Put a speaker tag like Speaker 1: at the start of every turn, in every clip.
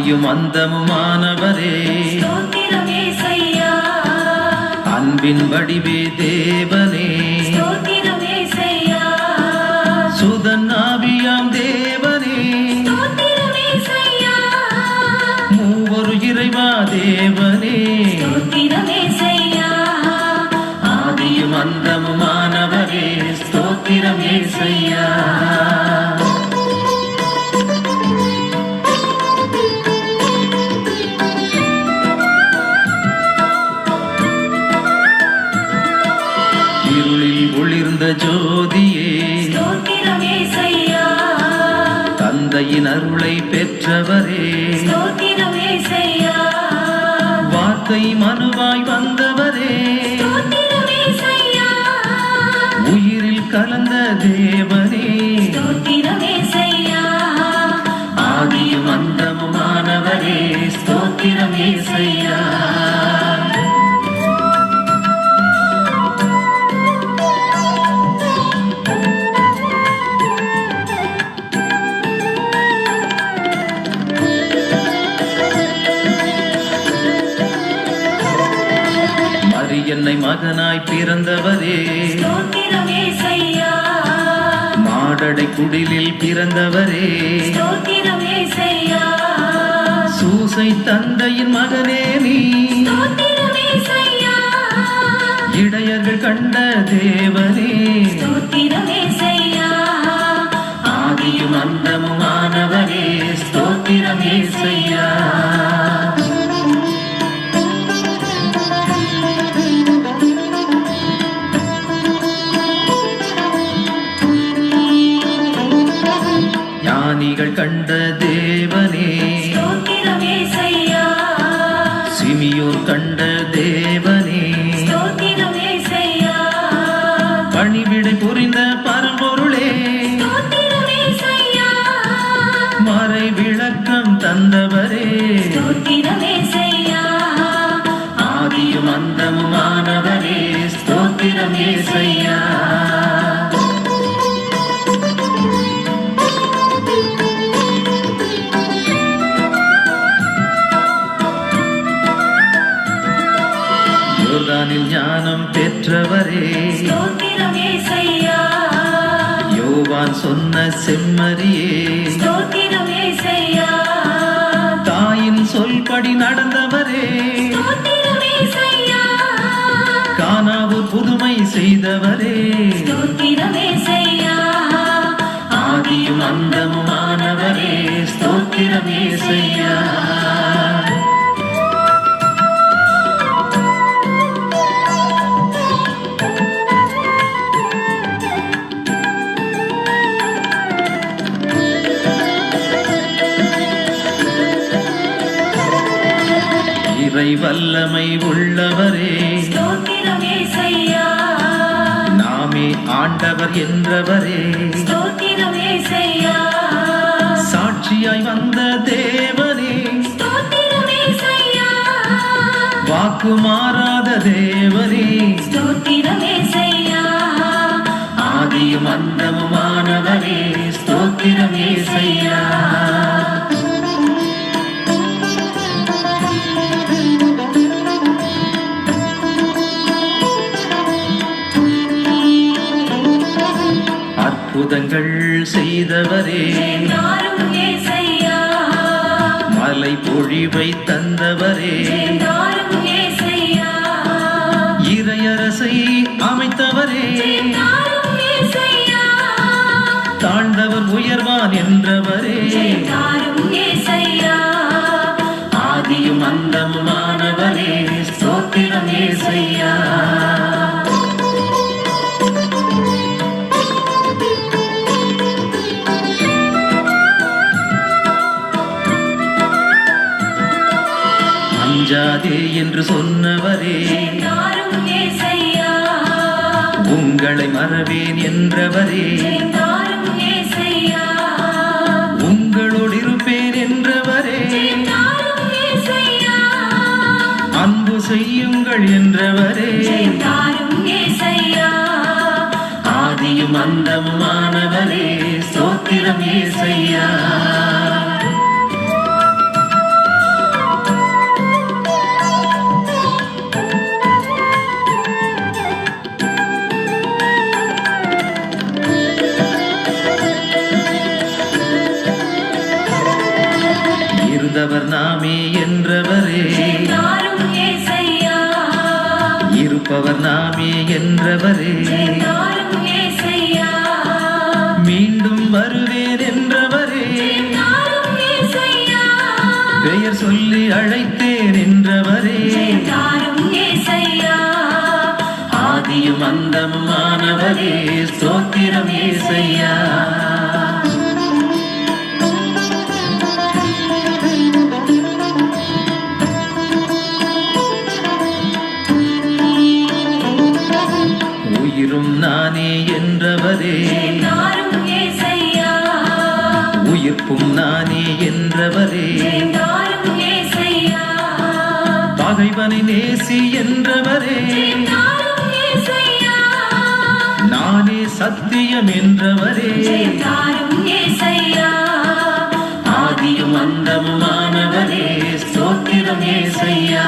Speaker 1: ஆதியும் அந்தமுமானவரே அன்பின் வடிவே தேவனே சுதன் ஆவியாம் தேவனே மூவரு இறைவா தேவனே ஆதியும் அந்தமுமானவரே ஸ்தோத்திரம் ஏசையா. ஒளிர்ந்த ஜோதியே தந்தையின் அருளை பெற்றவரே வார்த்தை மனுவாய் வந்தவரே உயிரில் கலந்த தேவனே ஆதியும் அந்தமுமானவரே ஸ்தோத்திரம் ஏசையா. என்னை மகனாய் பிறந்தவரே மாடடை குடிலில் பிறந்தவரே சூசை தந்தையின் மகனே நீ இடையர்கள் கண்ட தேவனே ஆதியும் அந்தமுமானவரே ஸ்தோத்திரம் ஏசையா. ஞானிகள் கண்ட தேவனே சிமியோர் கண்ட தேவனே பணிவிடை புரிந்த பரம்பொருளே மறை விளக்கம் தந்தவரே ஆதியும் அந்தமுமானவரே ஸ்தோத்திரம் ஏசையா. யோர்தானில் ஞானம் பெற்றவரே யோவான் சொன்ன செம்மறியே தாயின் சொல்படி நடந்தவரே கானாவூர் புதுமை செய்தவரே ஆதியும் அந்தமுமானவரே ஸ்தோத்திரம் ஏசையா. இறை வல்லமை உள்ளவரே நாமே ஆண்டவர் என்றவரே சாட்சியாய் வந்த தேவனே வாக்கு மாறாத தேவனே ஆதியும் அந்தமுமானவரே ஸ்தோத்திரம் ஏசையா. அற்புதங்கள் செய்தவரே மலை பொழிவை தந்தவரே இறையரசை அமைத்தவரே தாழ்ந்தவர் உயர்வான் என்றவரே ஆதியும் அந்தமுமானவரே ஸ்தோத்திரம் ஏசையா. அஞ்சாதே என்று சொன்னவரே உங்களை மறவேன் என்றவரே உங்களோடு இருப்பேன் என்றவரே அன்பு செய்யுங்கள் என்றவரே ஆதியும் அந்தமுமானவரே ஸ்தோத்திரம் ஏசையா. இருப்பவர் நாமே என்றவரே,
Speaker 2: தாரும் ஏசையா.
Speaker 1: மீண்டும் வருவேன் என்றவரே,
Speaker 2: தாரும் ஏசையா.
Speaker 1: பெயர் சொல்லி அழைத்தேன் என்றவரே,
Speaker 2: தாரும் ஏசையா.
Speaker 1: ஆதியும் அந்தமுமானவரே, ஸ்தோத்திரம் ஏசையா. உயிரும் நானே என்றவரே,
Speaker 2: தாரும் ஏசையா.
Speaker 1: உயிர்ப்பும் நானே என்றவரே,
Speaker 2: தாரும் ஏசையா.
Speaker 1: பகைவனை நேசி என்றவரே,
Speaker 2: தாரும் ஏசையா.
Speaker 1: நானே சத்தியம் என்றவரே,
Speaker 2: தாரும் ஏசையா.
Speaker 1: ஆதியும் அந்தமுமானவரே, ஸ்தோத்திரம் ஏசையா.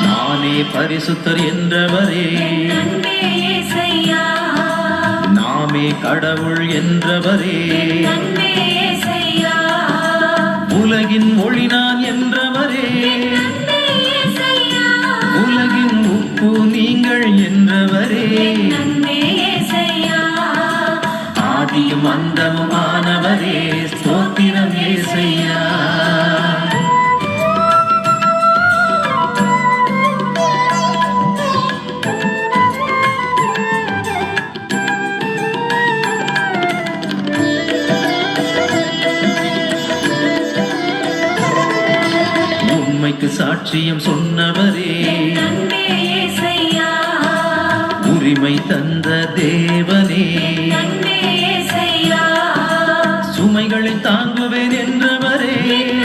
Speaker 1: நானே பரிசுத்தர் என்றவரே,
Speaker 2: அன்பே ஏசையா.
Speaker 1: நாமே கடவுள் என்றவரே,
Speaker 2: அன்பே ஏசையா.
Speaker 1: உலகின் ஒளி நான் என்றவரே,
Speaker 2: அன்பே ஏசையா.
Speaker 1: உலகின் உப்பு நீங்கள் என்றவரே,
Speaker 2: அன்பே ஏசையா.
Speaker 1: ஆதியும் அந்தமுமானவரே, ஸ்தோத்திரம் ஏசையா. உண்மைக்கு சாட்சியம் சொன்னவரே,
Speaker 2: அன்பே ஏசையா.
Speaker 1: உரிமை தந்த தேவனே,
Speaker 2: அன்பே ஏசையா.
Speaker 1: சுமைகளை தாங்குவேன் என்றவரே,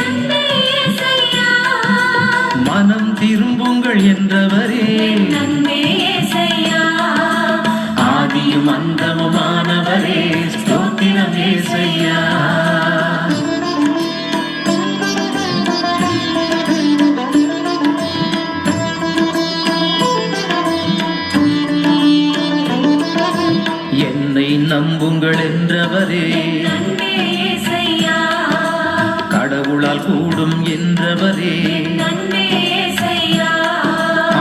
Speaker 2: அன்பே ஏசையா.
Speaker 1: மனம் திரும்புங்கள் என்றவரே,
Speaker 2: அன்பே ஏசையா.
Speaker 1: ஆதியும் அந்தமுமானவரே, ஸ்தோத்திரம் ஏசையா. என்னை நம்புங்கள் என்றவரே,
Speaker 2: அன்பே ஏசையா.
Speaker 1: கடவுளால் கூடும் என்றவரே,
Speaker 2: அன்பே ஏசையா.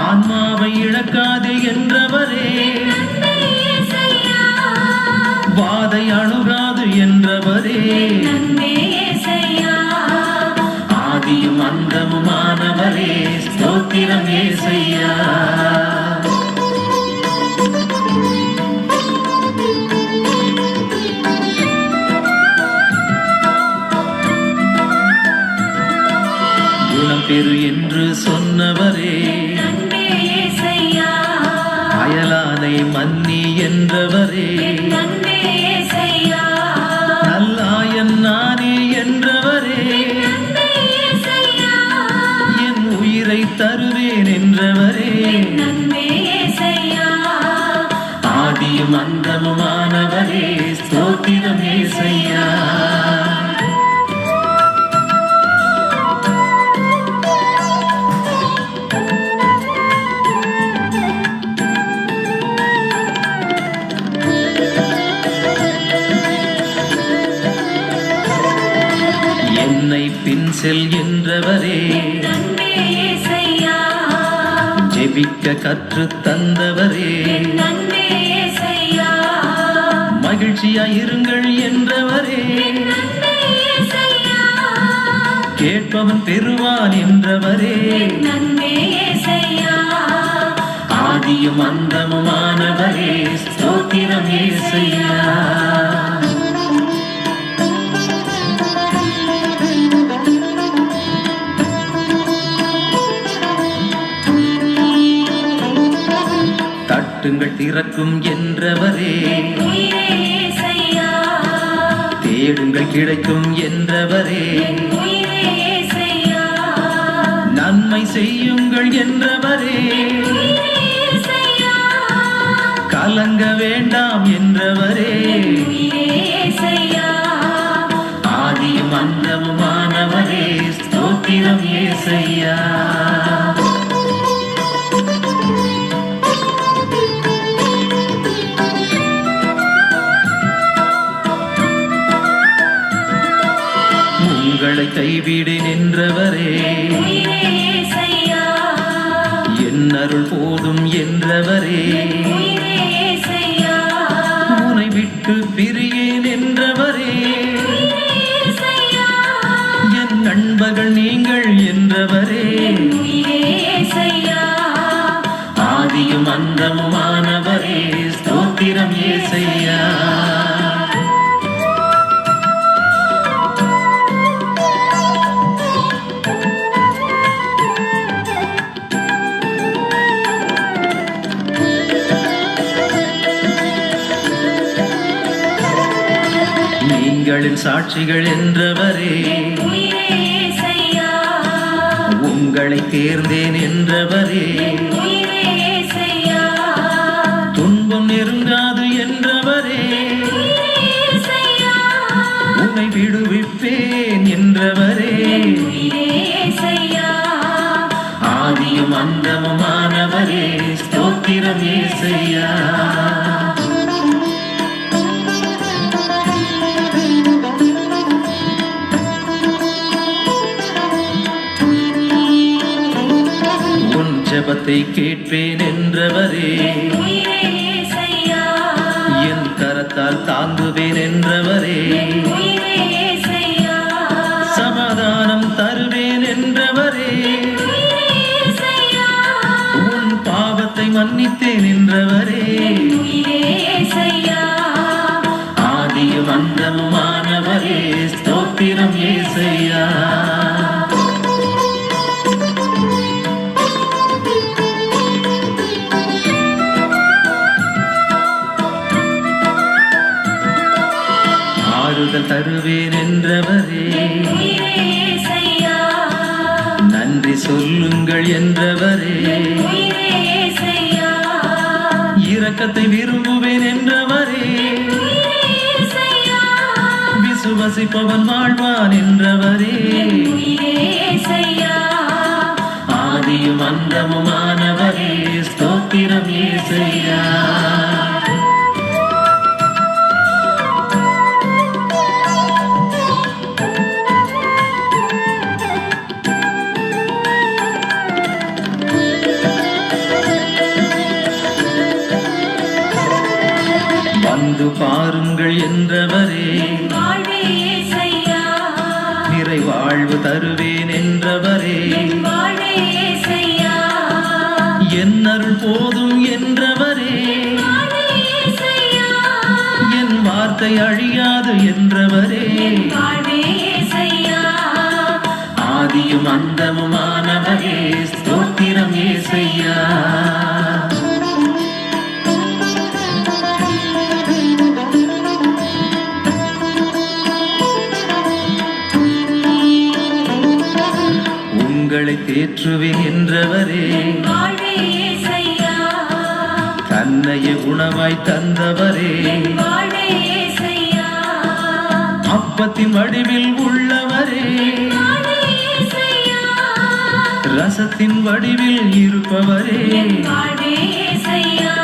Speaker 1: ஆன்மாவை இழக்காதே என்றவரே,
Speaker 2: அன்பே ஏசையா.
Speaker 1: வாதை அணுகாது என்றவரே,
Speaker 2: அன்பே ஏசையா.
Speaker 1: ஆதியும் அந்தமுமானவரே, ஸ்தோத்திரம் ஏசையா. குணம் பெறு என்று சொன்னவரே,
Speaker 2: அன்பே ஏசையா.
Speaker 1: அயலானை மன்னி என்றவரே,
Speaker 2: அன்பே ஏசையா.
Speaker 1: நல்லாயன் நானே என்றவரே,
Speaker 2: அன்பே ஏசையா.
Speaker 1: என் உயிரை தருவேன் என்றவரே,
Speaker 2: அன்பே ஏசையா.
Speaker 1: ஆதியும் அந்தமுமானவரே, ஸ்தோத்திரம் ஏசையா. என்னை பின் செல் என்றவரே,
Speaker 2: அன்பே ஏசையா.
Speaker 1: ஜெபிக்க கற்றுத் தந்தவரே,
Speaker 2: அன்பே ஏசையா.
Speaker 1: மகிழ்ச்சியாயிருங்கள் என்றவரே,
Speaker 2: அன்பே ஏசையா.
Speaker 1: கேட்பவன் பெறுவான் என்றவரே,
Speaker 2: அன்பே ஏசையா.
Speaker 1: ஆதியும் அந்தமுமானவரே, ஸ்தோத்திரம் ஏசையா. தட்டுங்கள் திறக்கும் என்றவரே,
Speaker 2: உயிரே ஏசையா.
Speaker 1: தேடுங்கள் கிடைக்கும் என்றவரே,
Speaker 2: உயிரே ஏசையா.
Speaker 1: நன்மை செய்யுங்கள் என்றவரே,
Speaker 2: உயிரே ஏசையா.
Speaker 1: கலங்க வேண்டாம் என்றவரே,
Speaker 2: உயிரே ஏசையா.
Speaker 1: ஆதியும் அந்தமுமானவரே, ஸ்தோத்திரம் ஏசையா. கைவிடேன் என்றவரே
Speaker 2: உயிரே இயேசையா
Speaker 1: என் அருள் போதும் என்றவரே
Speaker 2: உயிரே இயேசையா
Speaker 1: உனை விட்டு பிரியேன் என்றவரே
Speaker 2: உயிரே இயேசையா
Speaker 1: என் நண்பர்கள் நீங்கள் என்றவரே
Speaker 2: உயிரே இயேசையா
Speaker 1: ஆதியும் அந்தமுமானவரே ஸ்தோத்திரம் இயேசையா நீங்களின் சாட்சிகள் என்றவரே
Speaker 2: உயிரே இயேசையா
Speaker 1: உங்களை தேர்ந்தேன் என்றவரே
Speaker 2: உயிரே இயேசையா
Speaker 1: துன்பம் நெருங்காது என்றவரே
Speaker 2: உயிரே இயேசையா
Speaker 1: உன்னை விடுவிப்பேன் என்றவரே
Speaker 2: உயிரே இயேசையா
Speaker 1: ஆதியும் அந்தமுமானவரே ஸ்தோத்திரம் இயேசையா உன் ஜெபத்தை கேட்பேன் என்றவரே
Speaker 2: உயிரே இயேசையா
Speaker 1: என் கரத்தால் தாங்குவேன் என்றவரே
Speaker 2: உயிரே இயேசையா
Speaker 1: சமாதானம் தருவேன் என்றவரே
Speaker 2: உயிரே இயேசையா
Speaker 1: உன் பாவத்தை மன்னித்தேன் என்றவரே
Speaker 2: உயிரே இயேசையா
Speaker 1: ஆதியும் அந்தமுமானவரே ஸ்தோத்திரம் இயேசையா ஆறுதல் தருவேன் என்றவரே
Speaker 2: உயிரே இயேசையா
Speaker 1: நன்றி சொல்லுங்கள் என்றவரே
Speaker 2: உயிரே இயேசையா
Speaker 1: இரக்கத்தை விரும்புவேன் என்றவரே
Speaker 2: உயிரே இயேசையா
Speaker 1: விசுவசிப்பவன் வாழ்வான் என்றவரே
Speaker 2: உயிரே இயேசையா
Speaker 1: ஆதியும் அந்தமுமானவரே ஸ்தோத்திரம் இயேசையா வந்து பாருங்கள் என்றவரே
Speaker 2: வாழ்வே இயேசையா
Speaker 1: நிறைவாழ்வு தருவேன் என்றவரே
Speaker 2: வாழ்வே இயேசையா
Speaker 1: என் அருள் போதும் என்றவரே
Speaker 2: வாழ்வே இயேசையா
Speaker 1: என் வார்த்தை அழியாது என்றவரே
Speaker 2: வாழ்வே இயேசையா
Speaker 1: ஆதியும் அந்தமுமானவரே ஸ்தோத்திரம் இயேசையா உங்களை தேற்றுவேன் என்றவரே
Speaker 2: வாழ்வே இயேசையா
Speaker 1: தன்னையே உணவாய் தந்தவரே
Speaker 2: வாழ்வே இயேசையா
Speaker 1: அப்பத்தின் வடிவில் உள்ளவரே
Speaker 2: வாழ்வே இயேசையா
Speaker 1: ரசத்தின் வடிவில் இருப்பவரே
Speaker 2: வாழ்வே இயேசையா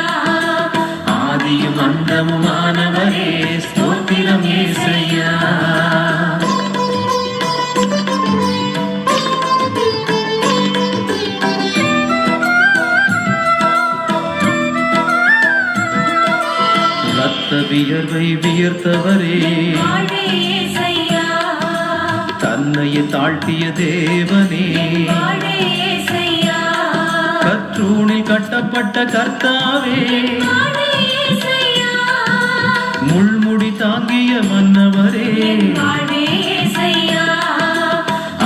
Speaker 1: ஆதியும் அந்தமுமானவரே ஸ்தோத்திரம் இயேசையா ரத்த வியர்வை வியர்த்தவரே
Speaker 2: வாழ்வே இயேசையா
Speaker 1: தன்னையே தாழ்த்திய தேவனே
Speaker 2: வாழ்வே இயேசையா
Speaker 1: கற்றூணில் கட்டப்பட்ட கர்த்தாவே
Speaker 2: வாழ்வே இயேசையா
Speaker 1: முள்முடி தாங்கிய மன்னவரே
Speaker 2: வாழ்வே இயேசையா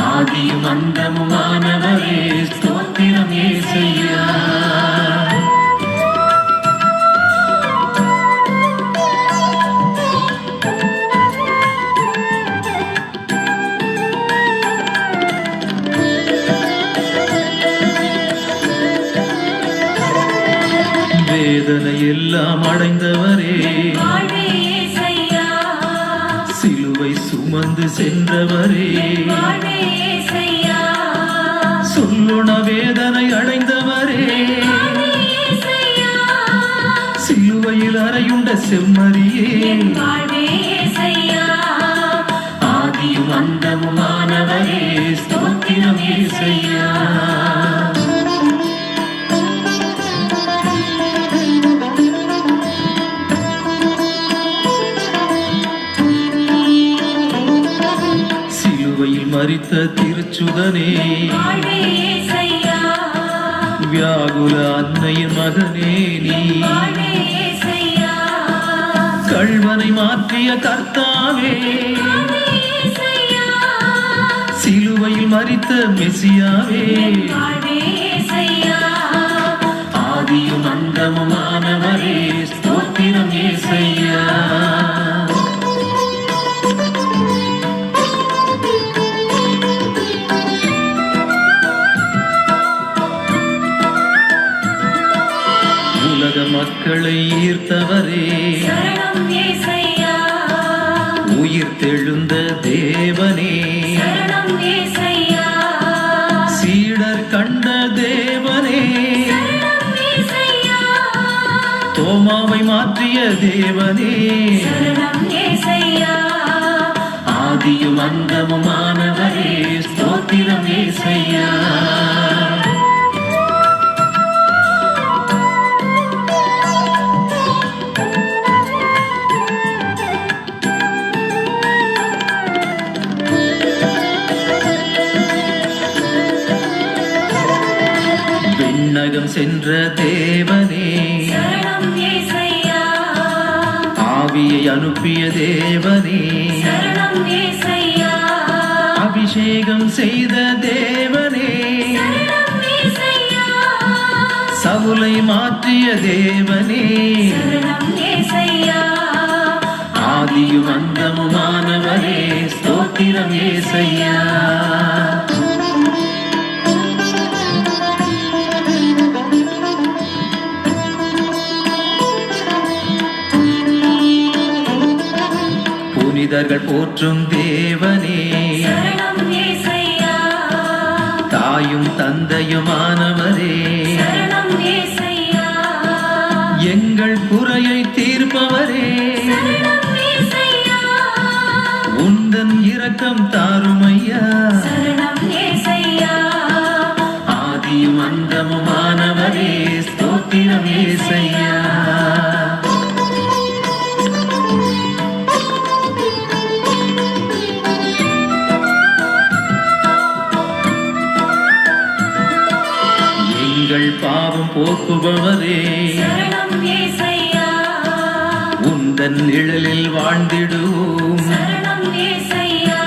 Speaker 1: ஆதியும் அந்தமுமானவரே ஸ்தோத்திரம் இயேசையா வேதனை எல்லாம் அடைந்தவரே
Speaker 2: வாழ்வே இயேசையா
Speaker 1: சிலுவை சுமந்து சென்றவரே
Speaker 2: வாழ்வே இயேசையா
Speaker 1: சொல்லுண வேதனை அடைந்தவரே
Speaker 2: வாழ்வே இயேசையா
Speaker 1: சிலுவையில் அறையுண்ட செம்மறியே
Speaker 2: வாழ்வே இயேசையா
Speaker 1: ஆதியும் அந்தமுமானவரே மரித்த திருச்சுதனே
Speaker 2: வாழ்வே இயேசையா
Speaker 1: வியாகுல அன்னையின் மகனே நீ
Speaker 2: வாழ்வே இயேசையா
Speaker 1: கள்வனை மாற்றிய கர்த்தாவே
Speaker 2: வாழ்வே இயேசையா
Speaker 1: சிலுவையில் மரித்த மெசியாவே
Speaker 2: வாழ்வே இயேசையா
Speaker 1: ஆதியும் அந்தமுமானவரே ஸ்தோத்திரம் இயேசையா உலக மக்களை ஈர்த்தவரே
Speaker 2: சரணம் இயேசையா
Speaker 1: உயிர் தெழுந்த தேவனே
Speaker 2: சரணம் இயேசையா
Speaker 1: சீடர் கண்ட தேவனே
Speaker 2: சரணம் இயேசையா
Speaker 1: தோமாவை மாற்றிய தேவனே
Speaker 2: சரணம் இயேசையா
Speaker 1: ஆதியும் அந்தமுமானவரே ஸ்தோத்திரம் இயேசையா விண்ணகம் சென்ற தேவனே
Speaker 2: சரணம் இயேசையா
Speaker 1: ஆவியை அனுப்பிய தேவனே
Speaker 2: சரணம் இயேசையா
Speaker 1: அபிஷேகம் செய்த தேவனே
Speaker 2: சரணம் இயேசையா
Speaker 1: சவுலை மாற்றிய தேவனே
Speaker 2: சரணம் இயேசையா
Speaker 1: ஆதியும் அந்தமுமானவரே ஸ்தோத்திரம் இயேசையா புனிதர்கள் போற்றும் தேவனே
Speaker 2: சரணம் இயேசையா
Speaker 1: தாயும் தந்தையுமானவரே
Speaker 2: சரணம் இயேசையா
Speaker 1: எங்கள் குறையை தீர்ப்பவரே
Speaker 2: சரணம் இயேசையா
Speaker 1: உந்தன் இரக்கம் தாருமையா
Speaker 2: சரணம் இயேசையா
Speaker 1: ஆதியும் அந்தமுமானவரே ஸ்தோத்திரம் இயேசையா எங்கள் பாவம் போக்குபவரே
Speaker 2: சரணம் இயேசையா
Speaker 1: உந்தன் நிழலில் வாழ்ந்திடுவோம்
Speaker 2: சரணம் இயேசையா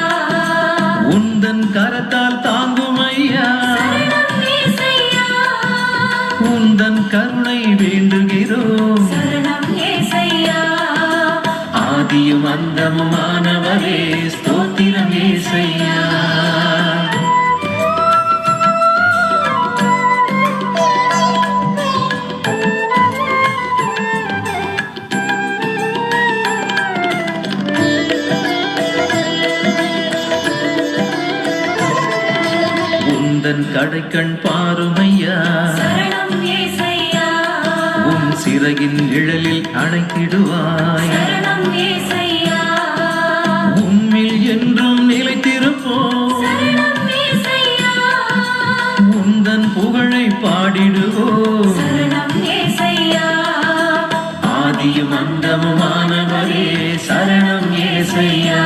Speaker 1: உந்தன் கரத்தால் தாங்கும் ஐயா
Speaker 2: சரணம் இயேசையா
Speaker 1: உந்தன் கருணை வேண்டுகிறோம்
Speaker 2: சரணம் இயேசையா
Speaker 1: ஆதியும் அந்தமுமானவரே ஸ்தோத்திரம் இயேசையா உந்தன் கடைக்கண் பாருமையா
Speaker 2: சரணம் இயேசையா
Speaker 1: உன் சிறகின் நிழலில் அணைத்திடுவாய்
Speaker 2: சரணம் இயேசையா
Speaker 1: உம்மில் என்றும் நிலைத்திருப்போம்
Speaker 2: சரணம் இயேசையா
Speaker 1: உந்தன் புகழை பாடிடுவோம்
Speaker 2: சரணம் இயேசையா
Speaker 1: ஆதியும் அந்தமுமானவரே சரணம் இயேசையா